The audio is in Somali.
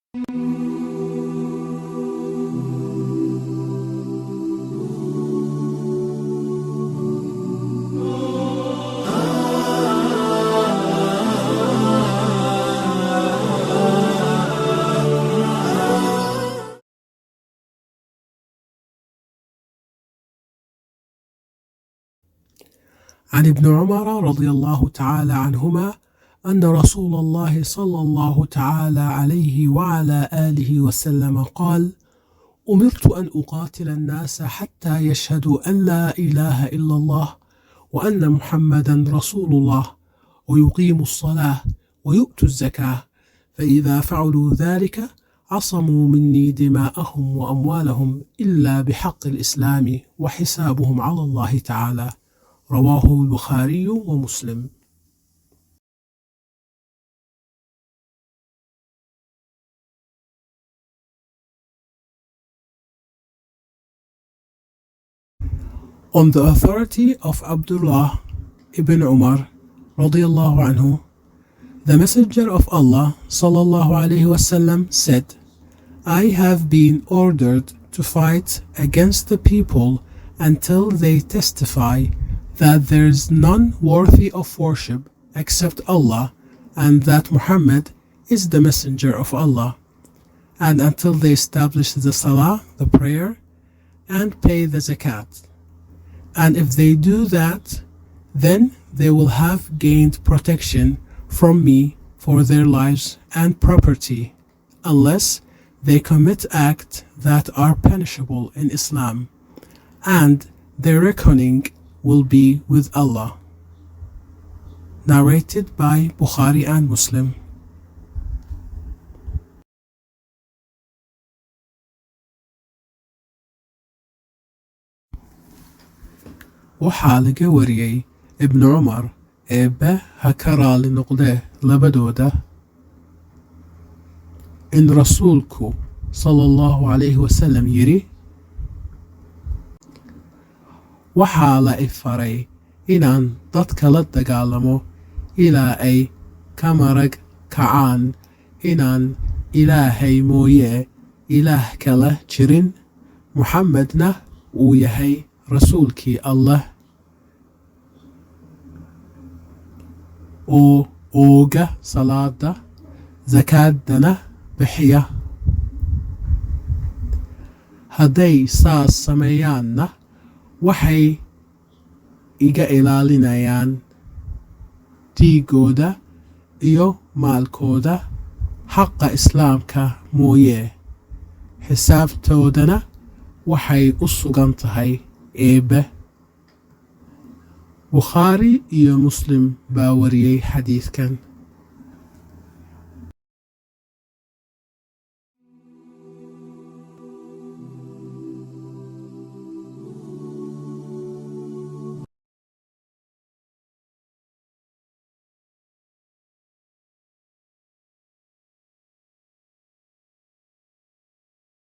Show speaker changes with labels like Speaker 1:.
Speaker 1: عن ابن عمر رضي الله تعالى عنهما أن رسول الله صلى الله تعالى عليه وعلى آله وسلم قال: أمرت أن أقاتل الناس حتى يشهدوا أن لا إله إلا الله وأن محمدا رسول الله ويقيموا الصلاة ويؤتوا الزكاة، فإذا فعلوا ذلك عصموا مني دماءهم وأموالهم إلا بحق الإسلام وحسابهم على الله تعالى. رواه البخاري ومسلم. On the authority of Abdullah ibn Umar radiyallahu anhu, the Messenger of Allah sallallahu alayhi wasallam said, I have been ordered to fight against the people until they testify that there is none worthy of worship except Allah and that Muhammad is the messenger of Allah, and until they establish the salah, the prayer, and pay the zakat. And if they do that, then they will have gained protection from me for their lives and property, unless they commit acts that are punishable in Islam, and their reckoning will be with Allah. Narrated by Bukhari and Muslim. waxaa laga wariyay ibn Umar eebbe ha ka raali noqdee labadooda in rasuulku sallallahu alayhi wasallam yiri: waxaa la ifaray inaan dadka la dagaalamo ilaa ay ka marag kacaan inaan ilaahay mooye ilaah kala jirin, Muhammadna uu yahay rasuulkii Allah, oo ooga salaada, zakaadana bixiya. hadday saas sameeyaanna waxay iga ilaalinayaan dhiigooda iyo maalkooda xaqa islaamka mooye, xisaabtoodana waxay u sugan tahay eebbe. Bukhari iyo Muslim baa wariyay xadiidkan.